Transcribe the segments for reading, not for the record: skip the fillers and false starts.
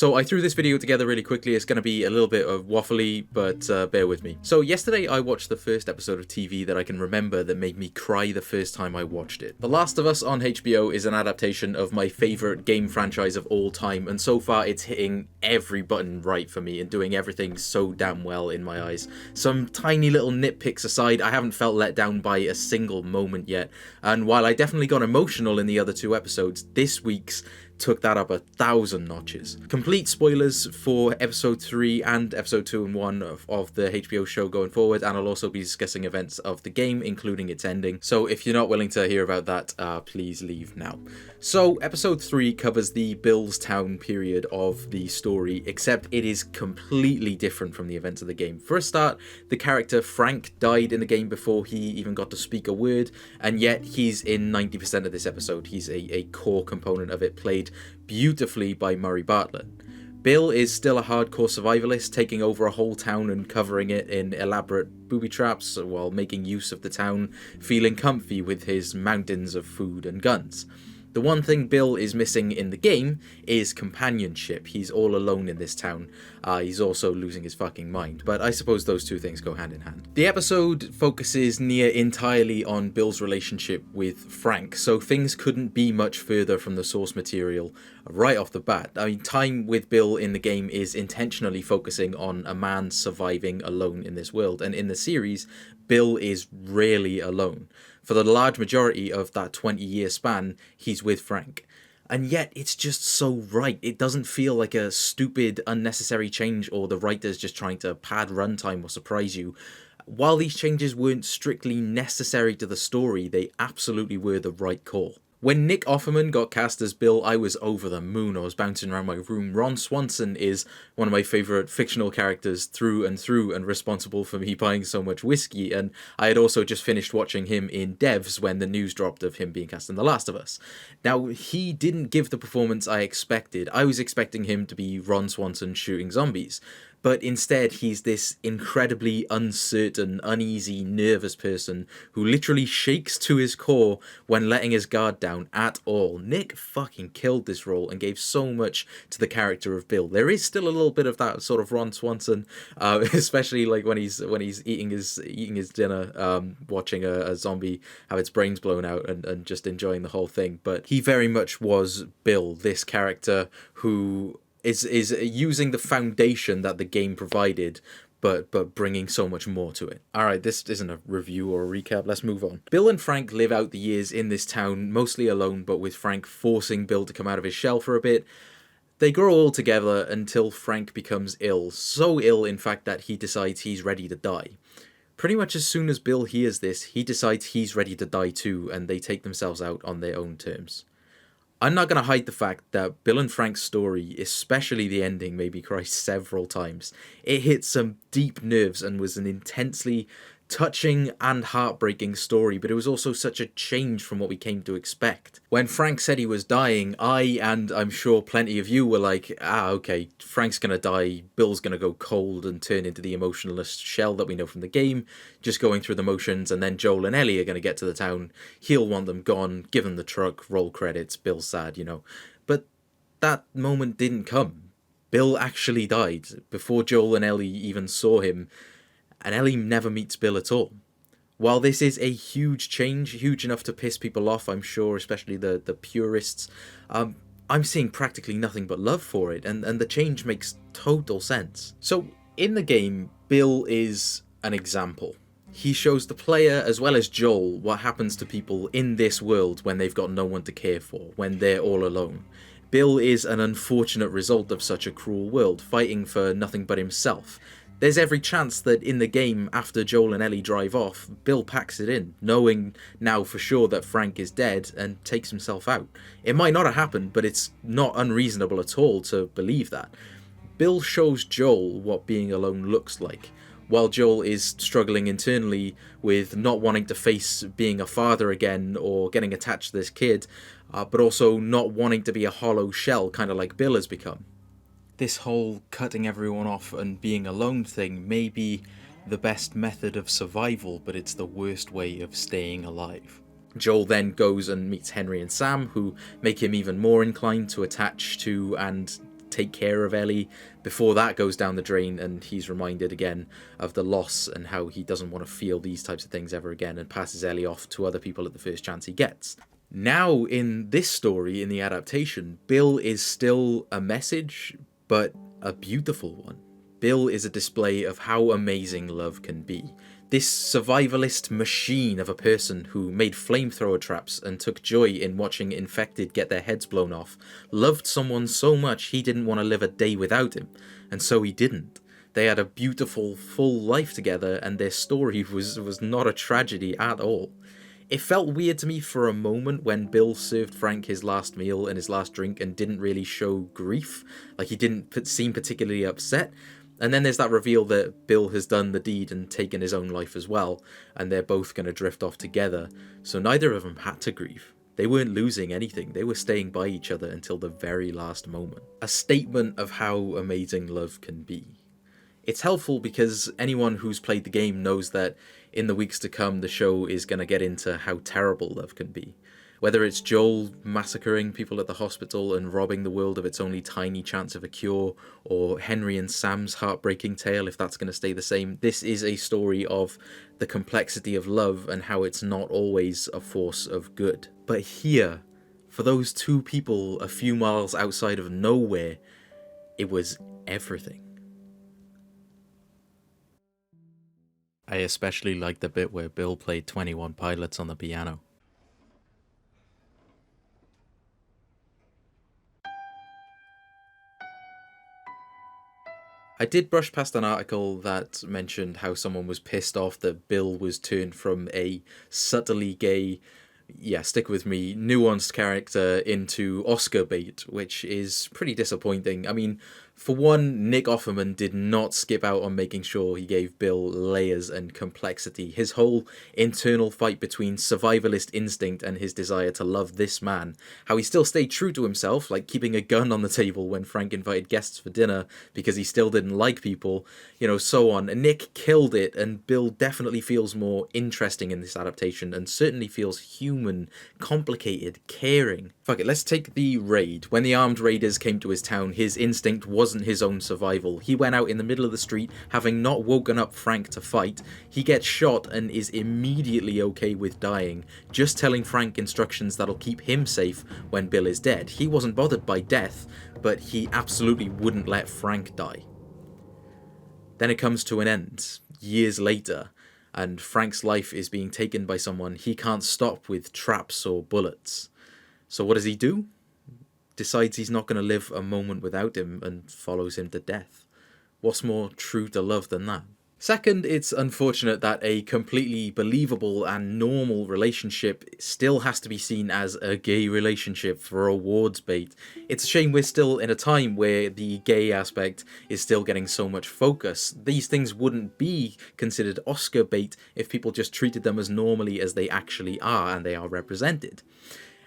So I threw this video together really quickly. It's going to be a little bit of waffly, but bear with me. So yesterday I watched the first episode of TV that I can remember that made me cry the first time I watched it. The Last of Us on HBO is an adaptation of my favourite game franchise of all time, and so far it's hitting every button right for me and doing everything so damn well in my eyes. Some tiny little nitpicks aside, I haven't felt let down by a single moment yet, and while I definitely got emotional in the other two episodes, this week's took that up 1,000 notches. Complete spoilers for episode 3 and episode 2 and 1 of the HBO show going forward, and I'll also be discussing events of the game, including its ending. So if you're not willing to hear about that, please leave now. So episode 3 covers the Billstown period of the story, except it is completely different from the events of the game. For a start, the character Frank died in the game before he even got to speak a word, and yet he's in 90% of this episode. He's a core component of it, played beautifully by Murray Bartlett. Bill is still a hardcore survivalist, taking over a whole town and covering it in elaborate booby traps while making use of the town, feeling comfy with his mountains of food and guns. The one thing Bill is missing in the game is companionship. He's all alone in this town. He's also losing his fucking mind, but I suppose those two things go hand in hand. The episode focuses near entirely on Bill's relationship with Frank, so things couldn't be much further from the source material right off the bat. I mean, time with Bill in the game is intentionally focusing on a man surviving alone in this world, and in the series, Bill is rarely alone. For the large majority of that 20-year span, he's with Frank. And yet, it's just so right. It doesn't feel like a stupid, unnecessary change or the writers just trying to pad runtime or surprise you. While these changes weren't strictly necessary to the story, they absolutely were the right call. When Nick Offerman got cast as Bill, I was over the moon. I was bouncing around my room. Ron Swanson is one of my favourite fictional characters through and responsible for me buying so much whiskey, and I had also just finished watching him in Devs when the news dropped of him being cast in The Last of Us. Now, he didn't give the performance I expected. I was expecting him to be Ron Swanson shooting zombies. But instead, he's this incredibly uncertain, uneasy, nervous person who literally shakes to his core when letting his guard down at all. Nick fucking killed this role and gave so much to the character of Bill. There is still a little bit of that sort of Ron Swanson, especially like when he's eating his dinner, watching a zombie have its brains blown out and just enjoying the whole thing. But he very much was Bill, this character who is using the foundation that the game provided, but bringing so much more to it. Alright, this isn't a review or a recap, let's move on. Bill and Frank live out the years in this town, mostly alone, but with Frank forcing Bill to come out of his shell for a bit. They grow old together until Frank becomes ill, so ill in fact that he decides he's ready to die. Pretty much as soon as Bill hears this, he decides he's ready to die too, and they take themselves out on their own terms. I'm not going to hide the fact that Bill and Frank's story, especially the ending, made me cry several times. It hit some deep nerves and was an intensely touching and heartbreaking story, but it was also such a change from what we came to expect. When Frank said he was dying, I, and I'm sure plenty of you, were like, okay, Frank's gonna die, Bill's gonna go cold and turn into the emotionless shell that we know from the game, just going through the motions, and then Joel and Ellie are gonna get to the town, he'll want them gone, give them the truck, roll credits, Bill's sad, you know. But that moment didn't come. Bill actually died before Joel and Ellie even saw him, and Ellie never meets Bill at all. While this is a huge change, huge enough to piss people off, I'm sure, especially the purists, I'm seeing practically nothing but love for it, and the change makes total sense. So, in the game, Bill is an example. He shows the player, as well as Joel, what happens to people in this world when they've got no one to care for, when they're all alone. Bill is an unfortunate result of such a cruel world, fighting for nothing but himself. There's every chance that in the game, after Joel and Ellie drive off, Bill packs it in, knowing now for sure that Frank is dead, and takes himself out. It might not have happened, but it's not unreasonable at all to believe that. Bill shows Joel what being alone looks like, while Joel is struggling internally with not wanting to face being a father again or getting attached to this kid, but also not wanting to be a hollow shell, kind of like Bill has become. This whole cutting everyone off and being alone thing may be the best method of survival, but it's the worst way of staying alive. Joel then goes and meets Henry and Sam, who make him even more inclined to attach to and take care of Ellie before that goes down the drain, and he's reminded again of the loss and how he doesn't want to feel these types of things ever again, and passes Ellie off to other people at the first chance he gets. Now, in this story, in the adaptation, Bill is still a message, but a beautiful one. Bill is a display of how amazing love can be. This survivalist machine of a person who made flamethrower traps and took joy in watching infected get their heads blown off, loved someone so much he didn't want to live a day without him, and so he didn't. They had a beautiful, full life together, and their story was not a tragedy at all. It felt weird to me for a moment when Bill served Frank his last meal and his last drink and didn't really show grief, like he didn't seem particularly upset. And then there's that reveal that Bill has done the deed and taken his own life as well, and they're both going to drift off together, so neither of them had to grieve. They weren't losing anything, they were staying by each other until the very last moment. A statement of how amazing love can be. It's helpful because anyone who's played the game knows that in the weeks to come the show is going to get into how terrible love can be. Whether it's Joel massacring people at the hospital and robbing the world of its only tiny chance of a cure, or Henry and Sam's heartbreaking tale, if that's going to stay the same, this is a story of the complexity of love and how it's not always a force of good. But here, for those two people a few miles outside of nowhere, it was everything. I especially like the bit where Bill played 21 Pilots on the piano. I did brush past an article that mentioned how someone was pissed off that Bill was turned from a subtly gay, stick with me, nuanced character into Oscar bait, which is pretty disappointing. I mean, for one, Nick Offerman did not skip out on making sure he gave Bill layers and complexity. His whole internal fight between survivalist instinct and his desire to love this man. How he still stayed true to himself, like keeping a gun on the table when Frank invited guests for dinner because he still didn't like people, so on. And Nick killed it, and Bill definitely feels more interesting in this adaptation and certainly feels human, complicated, caring. Fuck it, let's take the raid. When the armed raiders came to his town, his instinct wasn't his own survival. He went out in the middle of the street, having not woken up Frank to fight. He gets shot and is immediately okay with dying, just telling Frank instructions that'll keep him safe when Bill is dead. He wasn't bothered by death, but he absolutely wouldn't let Frank die. Then it comes to an end, years later, and Frank's life is being taken by someone he can't stop with traps or bullets. So what does he do? Decides he's not going to live a moment without him and follows him to death. What's more true to love than that? Second, it's unfortunate that a completely believable and normal relationship still has to be seen as a gay relationship for awards bait. It's a shame we're still in a time where the gay aspect is still getting so much focus. These things wouldn't be considered Oscar bait if people just treated them as normally as they actually are and they are represented.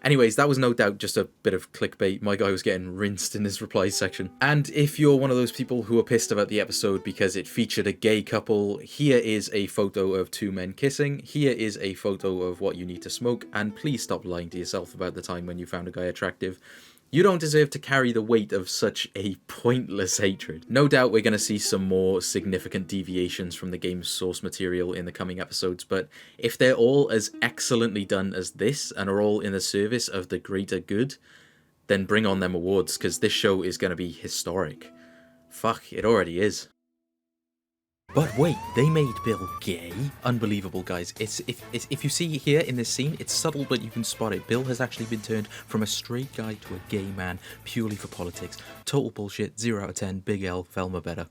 Anyways, that was no doubt just a bit of clickbait. My guy was getting rinsed in his replies section. And if you're one of those people who are pissed about the episode because it featured a gay couple, here is a photo of two men kissing, here is a photo of what you need to smoke, and please stop lying to yourself about the time when you found a guy attractive. You don't deserve to carry the weight of such a pointless hatred. No doubt we're going to see some more significant deviations from the game's source material in the coming episodes, but if they're all as excellently done as this and are all in the service of the greater good, then bring on them awards, because this show is going to be historic. Fuck, it already is. But wait, they made Bill gay? Unbelievable, guys. If you see here in this scene, it's subtle, but you can spot it. Bill has actually been turned from a straight guy to a gay man purely for politics. Total bullshit, 0 out of 10, Big L, Velma better.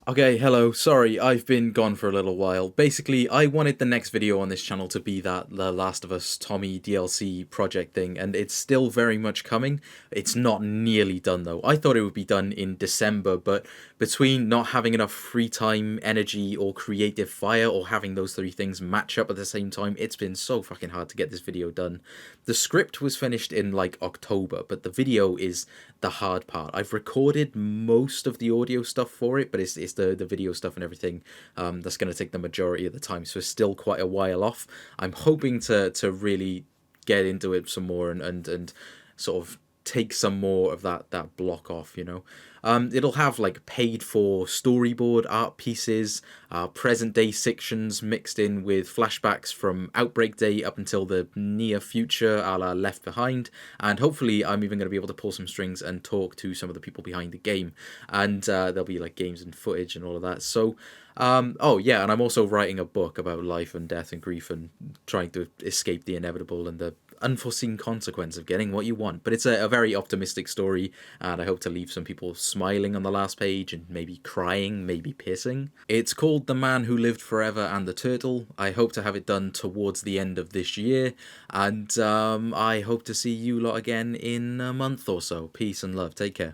Okay, hello, sorry, I've been gone for a little while. Basically, I wanted the next video on this channel to be that The Last of Us Tommy DLC project thing, and it's still very much coming. It's not nearly done though. I thought it would be done in December, but between not having enough free time, energy, or creative fire, or having those three things match up at the same time, it's been so fucking hard to get this video done. The script was finished in like October, but the video is the hard part. I've recorded most of the audio stuff for it, but it's the video stuff and everything that's going to take the majority of the time, so it's still quite a while off. I'm hoping to really get into it some more and sort of take some more of that block off, you know. It'll have like paid for storyboard art pieces, present day sections mixed in with flashbacks from Outbreak Day up until the near future, a la Left Behind, and hopefully I'm even going to be able to pull some strings and talk to some of the people behind the game, and there'll be like games and footage and all of that. So oh yeah, and I'm also writing a book about life and death and grief and trying to escape the inevitable and the unforeseen consequence of getting what you want. But it's a very optimistic story, and I hope to leave some people smiling on the last page and maybe crying, maybe pissing. It's called The Man Who Lived Forever and the Turtle. I hope to have it done towards the end of this year, and I hope to see you lot again in a month or so. Peace and love. Take care.